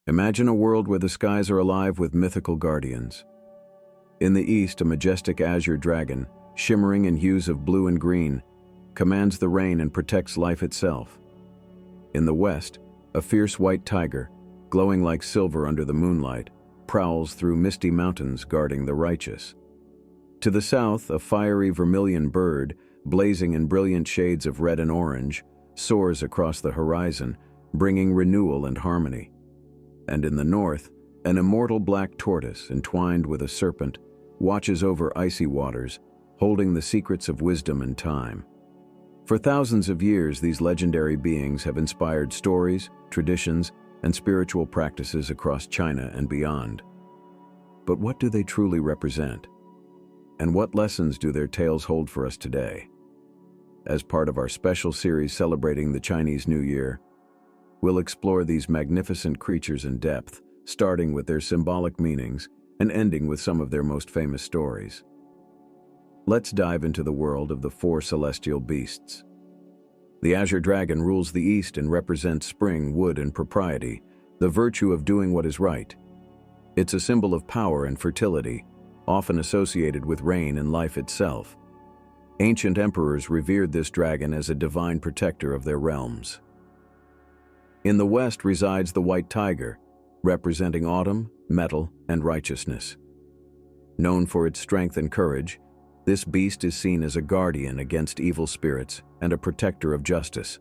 Imagine a world where the skies are alive with mythical guardians. In the east, a majestic Azure Dragon, shimmering in hues of blue and green, commands the rain and protects life itself. In the west, a fierce white tiger, glowing like silver under the moonlight, prowls through misty mountains guarding the righteous. To the south, a fiery Vermilion Bird, blazing in brilliant shades of red and orange, soars across the horizon, bringing renewal and harmony. And in the north, an immortal Black Tortoise, entwined with a serpent, watches over icy waters, holding the secrets of wisdom and time. For thousands of years, these legendary beings have inspired stories, traditions, and spiritual practices across China and beyond. But what do they truly represent? And what lessons do their tales hold for us today? As part of our special series celebrating the Chinese New Year, we'll explore these magnificent creatures in depth, starting with their symbolic meanings and ending with some of their most famous stories. Let's dive into the world of the four celestial beasts. The Azure Dragon rules the east and represents spring, wood, and propriety, the virtue of doing what is right. It's a symbol of power and fertility, often associated with rain and life itself. Ancient emperors revered this dragon as a divine protector of their realms. In the west resides the white tiger, representing autumn, metal, and righteousness. Known for its strength and courage, this beast is seen as a guardian against evil spirits and a protector of justice.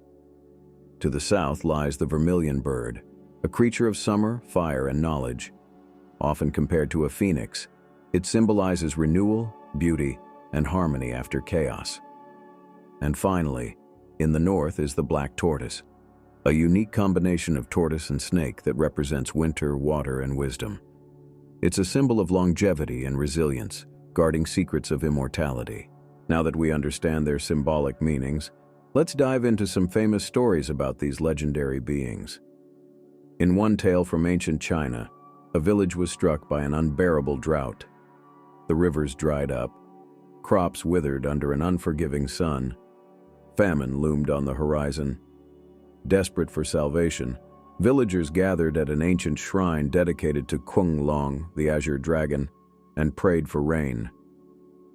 To the south lies the Vermilion Bird, a creature of summer, fire, and knowledge. Often compared to a phoenix, it symbolizes renewal, beauty, and harmony after chaos. And finally, in the north is the Black Tortoise, a unique combination of tortoise and snake that represents winter, water, and wisdom. It's a symbol of longevity and resilience, guarding secrets of immortality. Now that we understand their symbolic meanings, let's dive into some famous stories about these legendary beings. In one tale from ancient China, a village was struck by an unbearable drought. The rivers dried up, crops withered under an unforgiving sun. Famine loomed on the horizon. Desperate for salvation, villagers gathered at an ancient shrine dedicated to Kung Long, the Azure Dragon, and prayed for rain.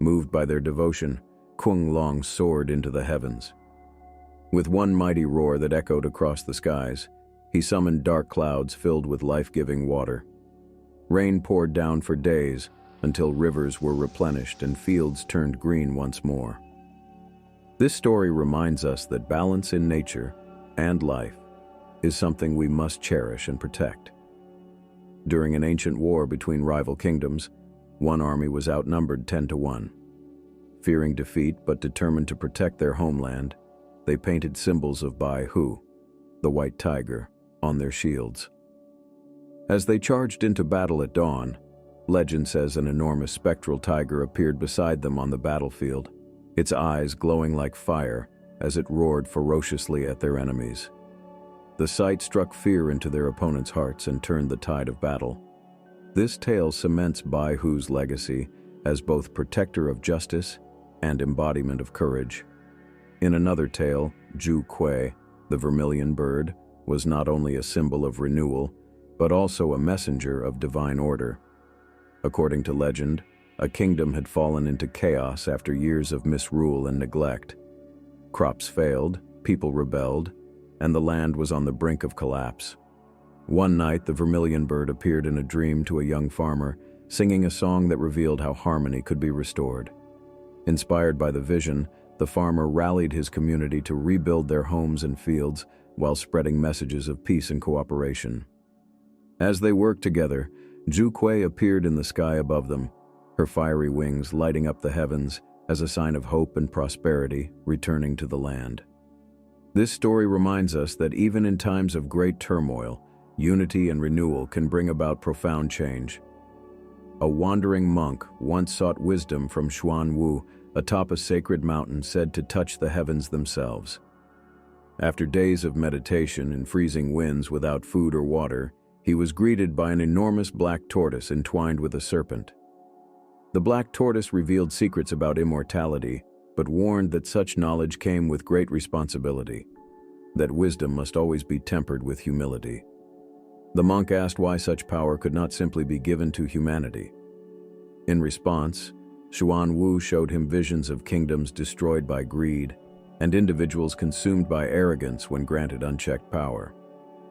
Moved by their devotion, Kung Long soared into the heavens. With one mighty roar that echoed across the skies, he summoned dark clouds filled with life-giving water. Rain poured down for days until rivers were replenished and fields turned green once more. This story reminds us that balance in nature and life is something we must cherish and protect. During an ancient war between rival kingdoms, one army was outnumbered 10-1. Fearing defeat but determined to protect their homeland, they painted symbols of Bai Hu, the white tiger, on their shields. As they charged into battle at dawn, legend says an enormous spectral tiger appeared beside them on the battlefield, its eyes glowing like fire as it roared ferociously at their enemies. The sight struck fear into their opponents' hearts and turned the tide of battle. This tale cements Bai Hu's legacy as both protector of justice and embodiment of courage. In another tale, Zhu Kui, the Vermilion Bird, was not only a symbol of renewal, but also a messenger of divine order. According to legend, a kingdom had fallen into chaos after years of misrule and neglect. Crops failed, people rebelled, and the land was on the brink of collapse. One night, the Vermilion Bird appeared in a dream to a young farmer, singing a song that revealed how harmony could be restored. Inspired by the vision, the farmer rallied his community to rebuild their homes and fields while spreading messages of peace and cooperation. As they worked together, Zhu Kui appeared in the sky above them, her fiery wings lighting up the heavens as a sign of hope and prosperity returning to the land. This story reminds us that even in times of great turmoil, unity and renewal can bring about profound change. A wandering monk once sought wisdom from Xuan Wu atop a sacred mountain said to touch the heavens themselves. After days of meditation and freezing winds without food or water, he was greeted by an enormous black tortoise entwined with a serpent. The Black Tortoise revealed secrets about immortality, but warned that such knowledge came with great responsibility, that wisdom must always be tempered with humility. The monk asked why such power could not simply be given to humanity. In response, Xuan Wu showed him visions of kingdoms destroyed by greed and individuals consumed by arrogance when granted unchecked power.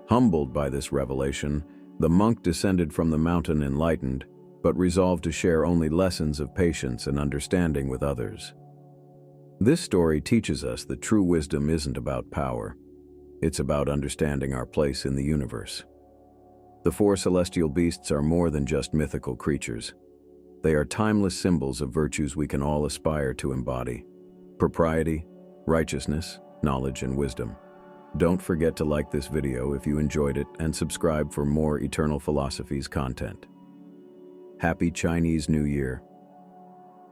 Humbled by this revelation, the monk descended from the mountain enlightened, but resolved to share only lessons of patience and understanding with others. This story teaches us that true wisdom isn't about power. It's about understanding our place in the universe. The four celestial beasts are more than just mythical creatures. They are timeless symbols of virtues we can all aspire to embody: propriety, righteousness, knowledge, and wisdom. Don't forget to like this video if you enjoyed it and subscribe for more Eternal Philosophies content. Happy Chinese New Year!